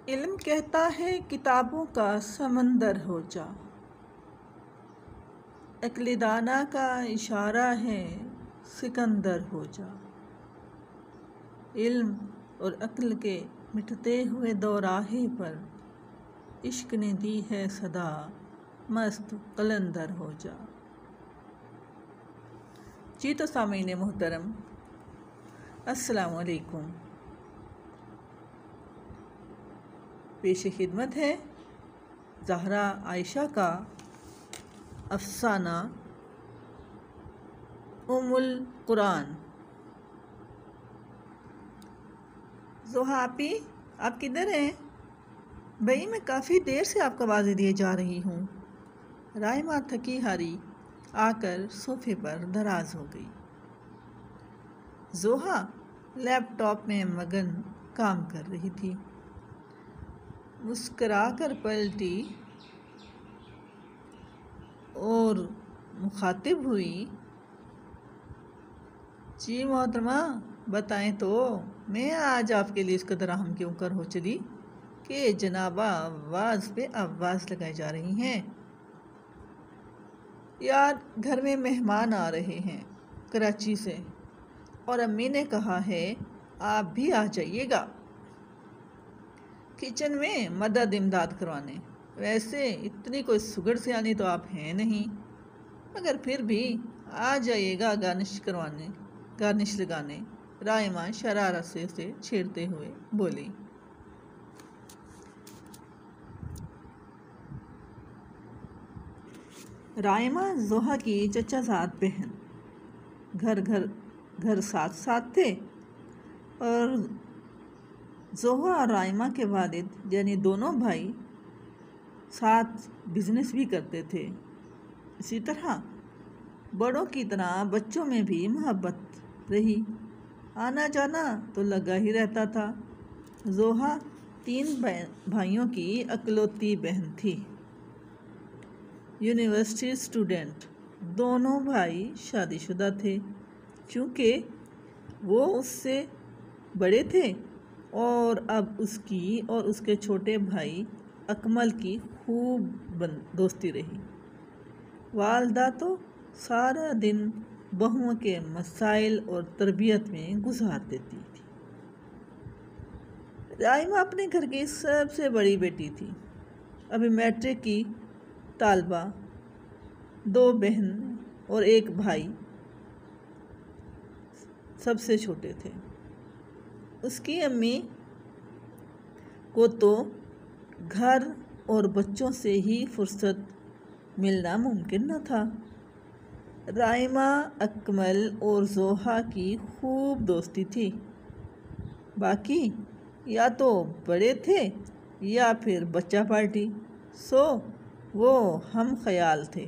इल्म कहता है किताबों का समंदर हो जा, अक्ल दाना का इशारा है सिकंदर हो जा। इल्म और अक्ल के मिटते हुए दौराहे पर इश्क ने दी है सदा, मस्त कलंदर हो जा। जी तो सामीन मोहतरम, अस्सलामु अलैकुम। पेश खिदमत है ज़हरा आयशा का अफसाना उम्मुल कुरान। ज़ोहा आपी, आप किधर हैं? भाई मैं काफ़ी देर से आपको आवाज़ें दिए जा रही हूँ। राइमा थकी हारी आकर सोफे पर दराज हो गई। ज़ोहा लैपटॉप में मगन काम कर रही थी। मुस्कराकर पलटी और मुखातिब हुई, जी मोहतरमा बताएं तो मैं आज आपके लिए इस कदर अहम क्यों कर हो चली कि जनाबा आवाज़ पे आवाज़ लगाई जा रही हैं। यार घर में मेहमान आ रहे हैं कराची से और अम्मी ने कहा है आप भी आ जाइएगा किचन में मदद इमदाद करवाने। वैसे इतनी कोई सुगड़ सियानी तो आप हैं नहीं, मगर फिर भी आ जाइएगा गार्निश लगाने। राइमा शरारत से उसे छेड़ते हुए बोली। राइमा ज़ोहा की चचाज़ाद बहन, घर साथ साथ थे और ज़ोहा और राइमा के वालिद यानी दोनों भाई साथ बिजनेस भी करते थे। इसी तरह बड़ों की तरह बच्चों में भी मोहब्बत रही, आना जाना तो लगा ही रहता था। ज़ोहा 3 भाइयों की अकलौती बहन थी, यूनिवर्सिटी स्टूडेंट। दोनों भाई शादीशुदा थे, क्योंकि वो उससे बड़े थे और अब उसकी और उसके छोटे भाई अकमल की खूब दोस्ती रही। वालदा तो सारा दिन बहुओं के मसाइल और तरबियत में गुजार देती थी। राइमा अपने घर की सबसे बड़ी बेटी थी, अभी मैट्रिक की तालबा। 2 बहन और 1 भाई सबसे छोटे थे। उसकी अम्मी को तो घर और बच्चों से ही फुर्सत मिलना मुमकिन न था। राइमा, अकमल और ज़ोहा की खूब दोस्ती थी। बाकी या तो बड़े थे या फिर बच्चा पार्टी, सो वो हम ख्याल थे,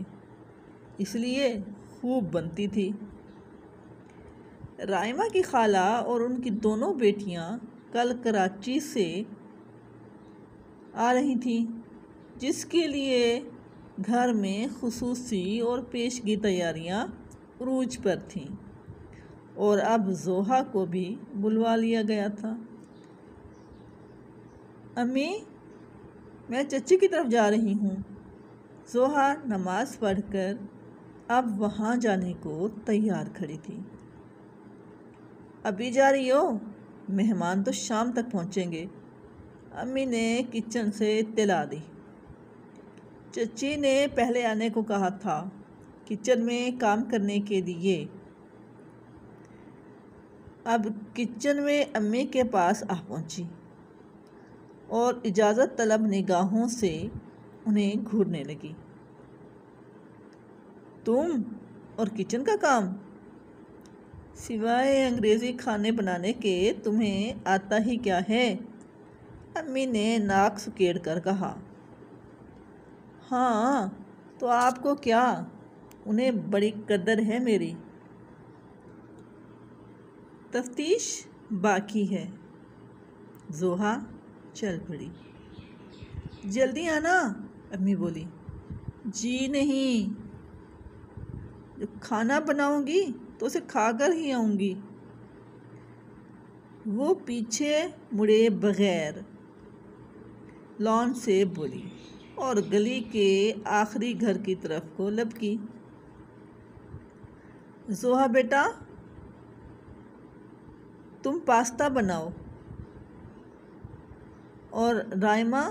इसलिए खूब बनती थी। राइमा की खाला और उनकी दोनों बेटियां कल कराची से आ रही थीं, जिसके लिए घर में खुसूसी और पेशगी तैयारियां उरूज पर थीं और अब ज़ोहा को भी बुलवा लिया गया था। अम्मी, मैं चच्ची की तरफ जा रही हूँ। ज़ोहा नमाज पढ़कर अब वहाँ जाने को तैयार खड़ी थी। अभी जा रही हो? मेहमान तो शाम तक पहुँचेंगे, अम्मी ने किचन से इत्तला दी। चच्ची ने पहले आने को कहा था किचन में काम करने के लिए। अब किचन में अम्मी के पास आ पहुंची और इजाज़त तलब निगाहों से उन्हें घूरने लगी। तुम और किचन का काम? सिवाय अंग्रेज़ी खाने बनाने के तुम्हें आता ही क्या है? अम्मी ने नाक सुकेड़ कर कहा। हाँ तो आपको क्या, उन्हें बड़ी कदर है मेरी। तफ्तीश बाकी है। ज़ोहा चल पड़ी। जल्दी आना, अम्मी बोली। जी नहीं, जो खाना बनाऊंगी तो उसे खाकर ही आऊंगी। वो पीछे मुड़े बगैर लॉन से बोली और गली के आखिरी घर की तरफ को लपकी। जोहा बेटा, तुम पास्ता बनाओ और राइमा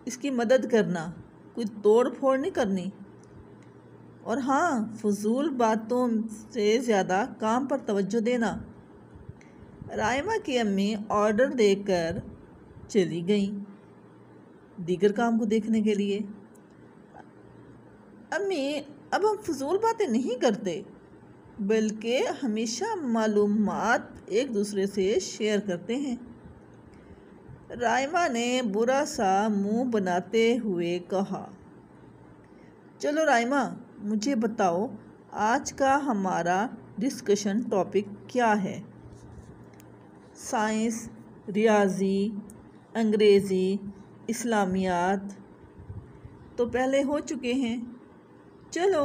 इसकी मदद करना, कोई तोड़ फोड़ नहीं करनी। और हाँ, फजूल बातों से ज़्यादा काम पर तवज्जो देना। राइमा की अम्मी ऑर्डर देकर चली गईं दीगर काम को देखने के लिए। अम्मी, अब हम फजूल बातें नहीं करते, बल्कि हमेशा मालूमात एक दूसरे से शेयर करते हैं। राइमा ने बुरा सा मुंह बनाते हुए कहा। चलो राइमा, मुझे बताओ आज का हमारा डिस्कशन टॉपिक क्या है? साइंस, रियाजी, अंग्रेज़ी, इस्लामियात तो पहले हो चुके हैं। चलो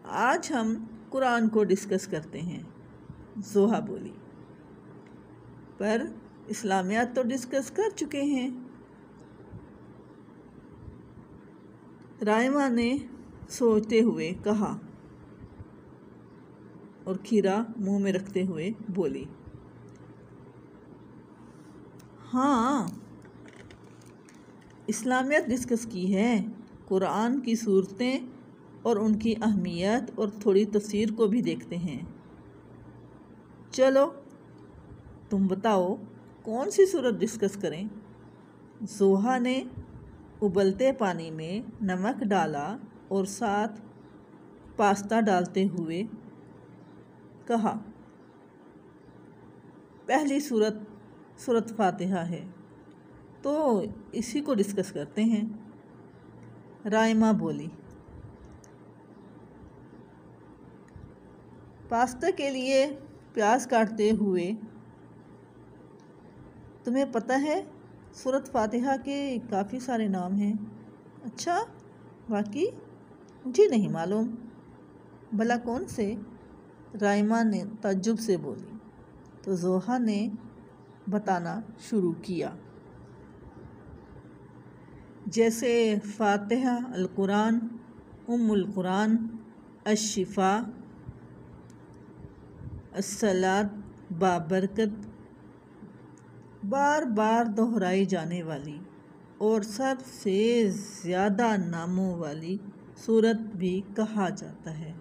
आज हम कुरान को डिस्कस करते हैं, जोहा बोली। पर इस्लामियात तो डिस्कस कर चुके हैं। राइमा ने सोचते हुए कहा और खीरा मुंह में रखते हुए बोली, हाँ, इस्लामियत डिस्कस की है। कुरान की सूरतें और उनकी अहमियत और थोड़ी तफसीर को भी देखते हैं। चलो तुम बताओ कौन सी सूरत डिस्कस करें? जोहा ने उबलते पानी में नमक डाला और साथ पास्ता डालते हुए कहा, पहली सूरत फातिहा है, तो इसी को डिस्कस करते हैं। राइमा बोली। पास्ता के लिए प्याज काटते हुए, तुम्हें पता है सूरत फातिहा के काफ़ी सारे नाम हैं। अच्छा, बाकी मुझे नहीं मालूम। भला कौन से? राइमा ने ताज्जुब से बोली। तो जोहा ने बताना शुरू किया, जैसे फातिहा, अल कुरान, उम्मुल कुरान, अश-शिफा, अस्सलात बाबरकत, बार बार दोहराई जाने वाली और सबसे ज़्यादा नामों वाली सूरत भी कहा जाता है।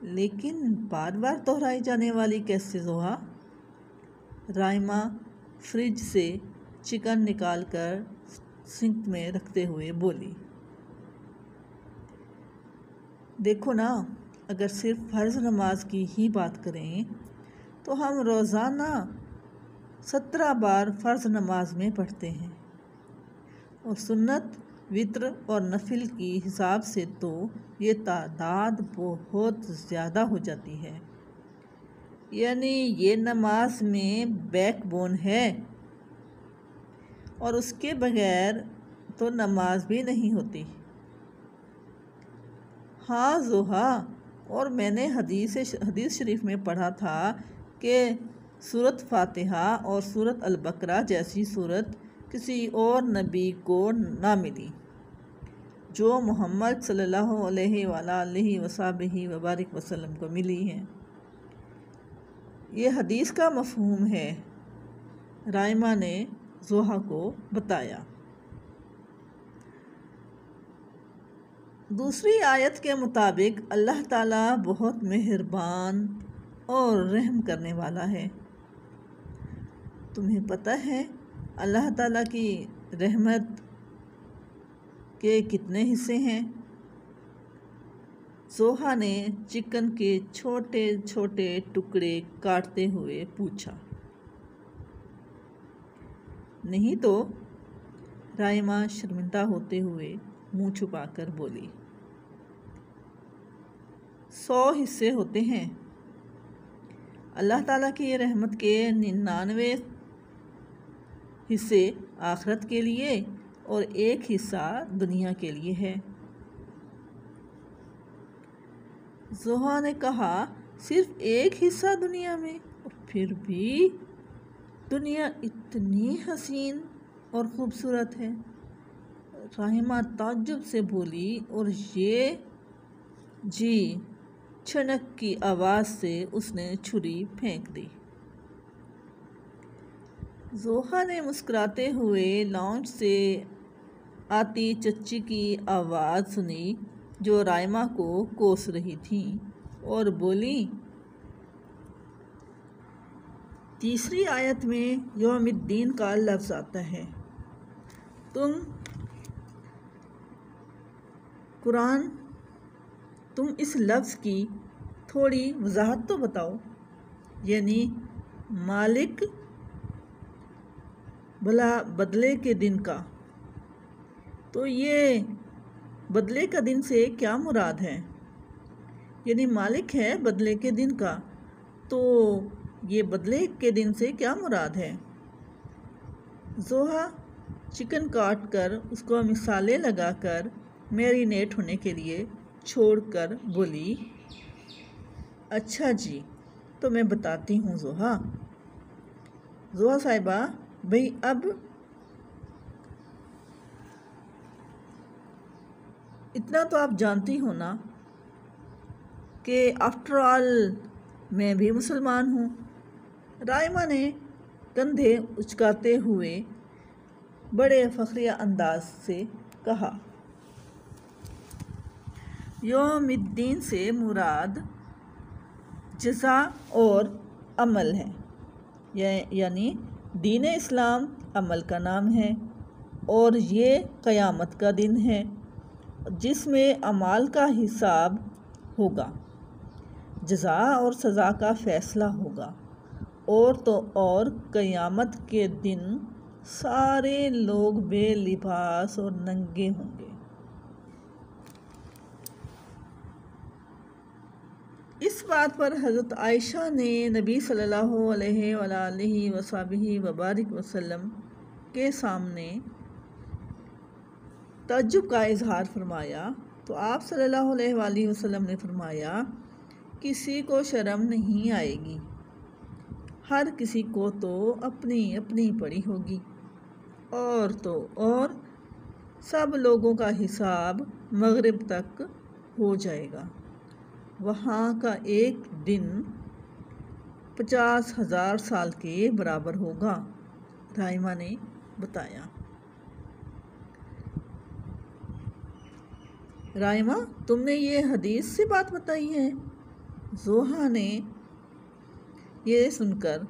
लेकिन बार बार दोहराई जाने वाली कैसे जोहा? राइमा फ्रिज से चिकन निकालकर सिंक में रखते हुए बोली, देखो ना, अगर सिर्फ फ़र्ज़ नमाज की ही बात करें तो हम रोज़ाना 17 बार फ़र्ज़ नमाज में पढ़ते हैं और सुन्नत, वित्र और नफिल की हिसाब से तो ये तादाद बहुत ज़्यादा हो जाती है। यानी ये नमाज में बैकबोन है और उसके बगैर तो नमाज भी नहीं होती। हाँ जोहा, और मैंने हदीस शरीफ में पढ़ा था कि सूरत फातिहा और सूरत अल बकरा जैसी सूरत किसी और नबी को ना मिली जो मोहम्मद सल्लल्लाहु अलैहि वसल्लम को मिली है। ये हदीस का मफ़हूम है, राइमा ने जोहा को बताया। दूसरी आयत के मुताबिक अल्लाह ताला बहुत मेहरबान और रहम करने वाला है। तुम्हें पता है अल्लाह ताला की रहमत के कितने हिस्से हैं? जोहा ने चिकन के छोटे छोटे टुकड़े काटते हुए पूछा। नहीं तो, राइमा शर्मिंदा होते हुए मुंह छुपाकर बोली, 100 हिस्से होते हैं। अल्लाह ताला की रहमत के 99 हिस्से आखिरत के लिए और 1 हिस्सा दुनिया के लिए है। जोहा ने कहा, सिर्फ 1 हिस्सा दुनिया में? और फिर भी दुनिया इतनी हसीन और ख़ूबसूरत है। राहिमा ताज्जुब से बोली और ये जी छनक की आवाज़ से उसने छुरी फेंक दी। जोहा ने मुस्कुराते हुए लॉन्च से आती चच्ची की आवाज़ सुनी जो राइमा को कोस रही थी और बोली, तीसरी आयत में यौमुद्दीन का लफ्ज़ आता है। तुम इस लफ्ज़ की थोड़ी वजाहत तो बताओ, यानी मालिक भला बदले के दिन का, तो ये बदले का दिन से क्या मुराद है? यानी मालिक है बदले के दिन का, तो ये बदले के दिन से क्या मुराद है? जोहा चिकन काट कर उसको मिसालें लगाकर मैरिनेट होने के लिए छोड़कर बोली, अच्छा जी, तो मैं बताती हूँ जोहा साहिबा, भाई अब इतना तो आप जानती हो ना कि आफ्टर ऑल मैं भी मुसलमान हूँ। राइमा ने कंधे उचकाते हुए बड़े फ़ख्रिया अंदाज से कहा, यौमुद्दीन से मुराद जज़ा और अमल है, यानी दीन इस्लाम अमल का नाम है और ये क़यामत का दिन है जिसमें अमाल का हिसाब होगा, जज़ा और सज़ा का फ़ैसला होगा। और तो और क़यामत के दिन सारे लोग बेलिबास और नंगे होंगे। इस बात पर हज़रत आयशा ने नबी सल्लल्लाहु अलैहि वसल्लम के सामने तअज्जुब का इजहार फरमाया, तो आप सल्लल्लाहु अलैहि वसल्लम ने फरमाया, किसी को शर्म नहीं आएगी, हर किसी को तो अपनी अपनी पड़ी होगी, और तो और सब लोगों का हिसाब मगरिब तक हो जाएगा। वहाँ का एक दिन 50,000 साल के बराबर होगा, राइमा ने बताया। राइमा, तुमने ये हदीस से बात बताई है? जोहा ने ये सुनकर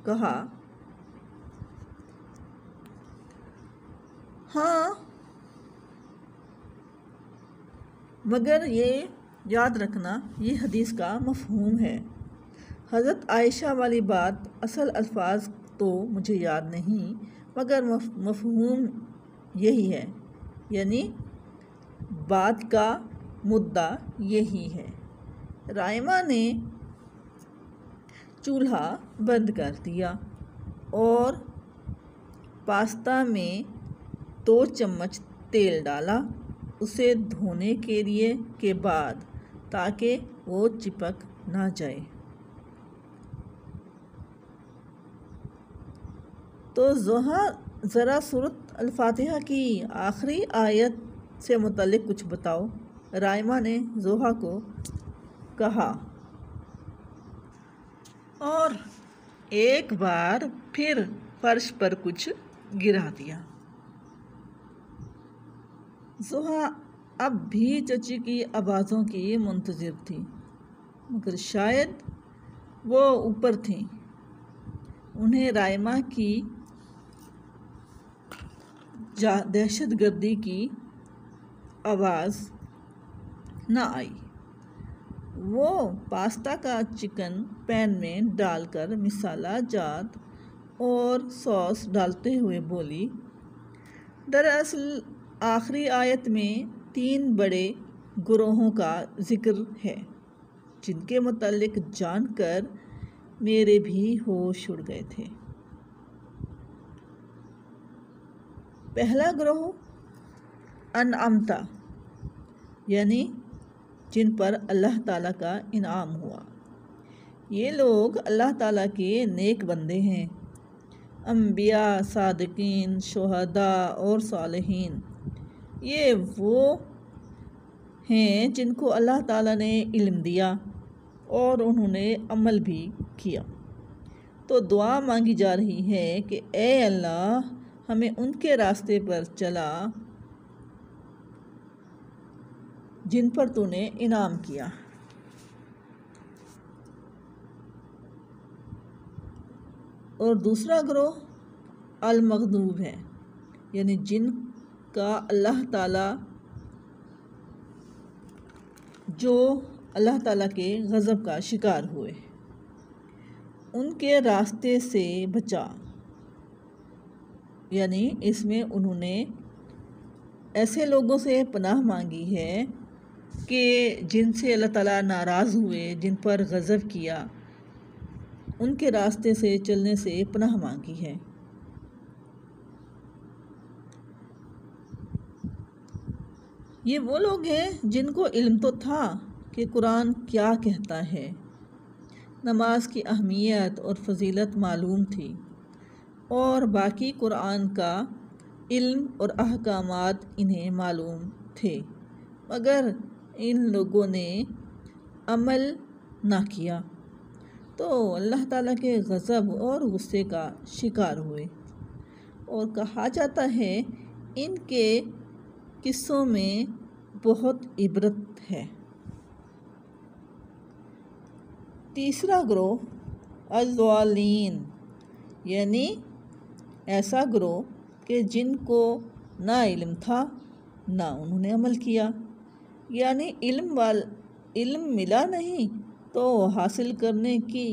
कहा, हाँ, मगर ये याद रखना ये हदीस का मफ़हूम है। हज़रत आयशा वाली बात असल अल्फाज तो मुझे याद नहीं, मगर मफ़हूम यही है, यानी बात का मुद्दा यही है। राइमा ने चूल्हा बंद कर दिया और पास्ता में 2 चम्मच तेल डाला, उसे धोने के लिए के बाद, ताकि वो चिपक ना जाए। तो जोहा ज़रा सूरत अल-फातिहा की आखिरी आयत से मुतल्लिक़ कुछ बताओ, राइमा ने जोहा को कहा, और एक बार फिर फर्श पर कुछ गिरा दिया। जोहा अब भी चची की आवाज़ों की मुंतज़िर थी, मगर शायद वो ऊपर थीं, उन्हें राइमा की दहशतगर्दी की आवाज़ न आई। वो पास्ता का चिकन पैन में डालकर मिसाला जात और सॉस डालते हुए बोली, दरअसल आखिरी आयत में 3 बड़े गुरोहों का ज़िक्र है, जिनके मुतल्लिक़ जानकर मेरे भी होश उड़ गए थे। पहला ग्रोह अनअमता, यानी जिन पर अल्लाह ताला का इनाम हुआ। ये लोग अल्लाह ताला के नेक बंदे हैं, अम्बिया, सादिकीन, शुहदा और सालिहीन, ये वो हैं जिनको अल्लाह ताला ने इल्म दिया और उन्होंने अमल भी किया। तो दुआ मांगी जा रही है कि ए अल्लाह, हमें उनके रास्ते पर चला जिन पर तूने इनाम किया। और दूसरा ग्रोह अल मग़दूब है, यानी जिनका अल्लाह ताला जो अल्लाह ताला के गज़ब का शिकार हुए, उनके रास्ते से बचा। यानी इसमें उन्होंने ऐसे लोगों से पनाह मांगी है कि जिनसे अल्लाह ताला नाराज़ हुए, जिन पर गज़ब किया, उनके रास्ते से चलने से पनाह मांगी है। ये वो लोग हैं जिनको इल्म तो था कि कुरान क्या कहता है, नमाज की अहमियत और फजीलत मालूम थी, और बाकी कुरान का इल्म और अहकामात इन्हें मालूम थे, मगर इन लोगों ने अमल ना किया तो अल्लाह ताला के गज़ब और गुस्से का शिकार हुए। और कहा जाता है इनके किस्सों में बहुत इबरत है। तीसरा ग्रोह अज़्ज़ालीन, यानी ऐसा ग्रोह कि जिनको ना इल्म था ना उन्होंने अमल किया, यानी इल्म मिला नहीं तो हासिल करने की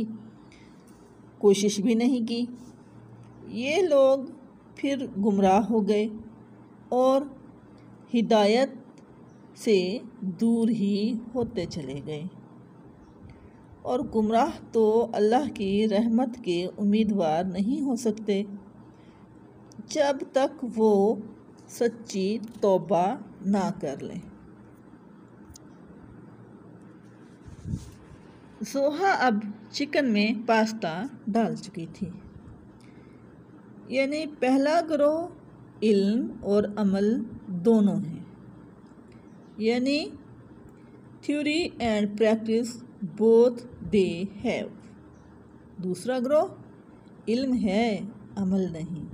कोशिश भी नहीं की। ये लोग फिर गुमराह हो गए और हिदायत से दूर ही होते चले गए। और गुमराह तो अल्लाह की रहमत के उम्मीदवार नहीं हो सकते जब तक वो सच्ची तौबा ना कर लें। जोहा अब चिकन में पास्ता डाल चुकी थी, यानी पहला ग्रोह इल्म और अमल दोनों हैं, यानी theory and practice both they have. दूसरा ग्रोह इल्म है अमल नहीं,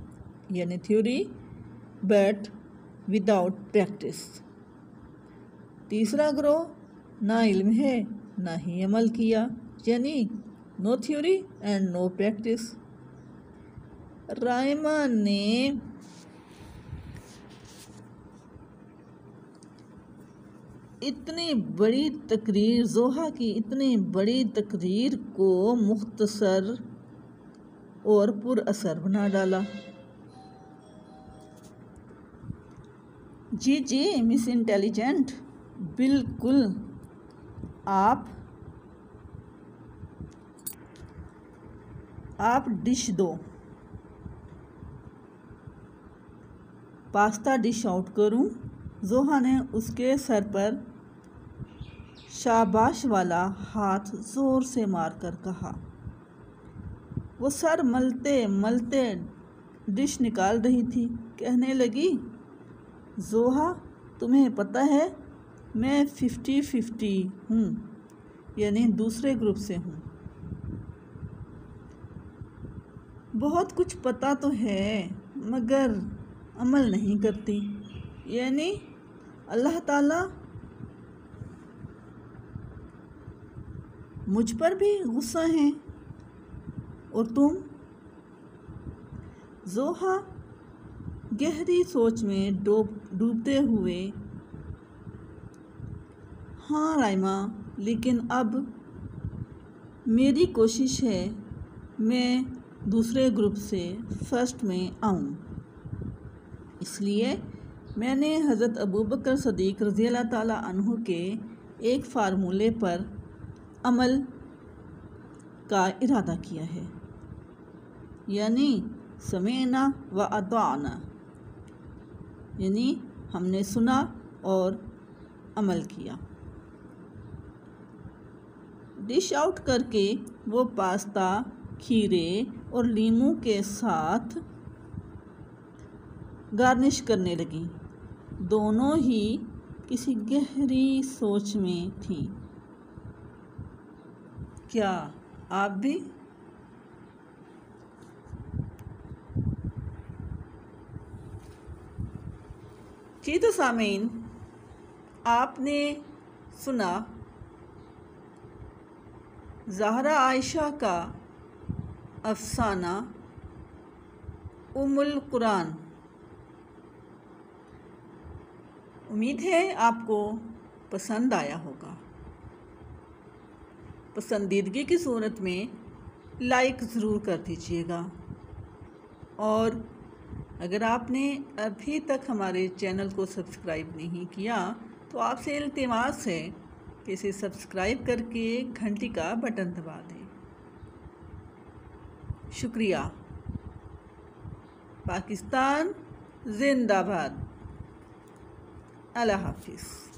यानी थ्योरी बट विदाउट प्रैक्टिस। तीसरा ग्रोह ना इल्म है ना ही अमल किया, यानी no theory and no practice. Raima ने इतनी बड़ी तकरीर, जोहा की इतनी बड़ी तकरीर को मुख्तसर और पुरअसर बना डाला। जी जी मिस इंटेलिजेंट, बिल्कुल। आप डिश दो, पास्ता डिश आउट करूं? जोहा ने उसके सर पर शाबाश वाला हाथ जोर से मारकर कहा। वो सर मलते मलते डिश निकाल रही थी। कहने लगी, जोहा, तुम्हें पता है मैं 50-50 हूँ, यानी दूसरे ग्रुप से हूँ। बहुत कुछ पता तो है मगर अमल नहीं करती, यानी अल्लाह ताला मुझ पर भी गुस्सा है और तुम? जोहा गहरी सोच में डूबते हुए, हाँ राइमा, लेकिन अब मेरी कोशिश है मैं दूसरे ग्रुप से फर्स्ट में आऊँ। इसलिए मैंने हज़रत अबू बकर सदीक़ रज़ी अल्लाह ताला अन्हु के एक फार्मूले पर अमल का इरादा किया है, यानी समेना व अताना, यानी हमने सुना और अमल किया। डिश आउट करके वो पास्ता खीरे और नींबू के साथ गार्निश करने लगी। दोनों ही किसी गहरी सोच में थीं। क्या आप भी? जी तो सामीन, आपने सुना ज़हरा आयशा का अफसाना उम्मुल कुरान। उम्मीद है आपको पसंद आया होगा। पसंदीदगी की सूरत में लाइक ज़रूर कर दीजिएगा, और अगर आपने अभी तक हमारे चैनल को सब्सक्राइब नहीं किया तो आपसे इल्तिमास है कि इसे सब्सक्राइब करके घंटी का बटन दबा दें। शुक्रिया। पाकिस्तान जिंदाबाद। अल्लाह हाफिज़।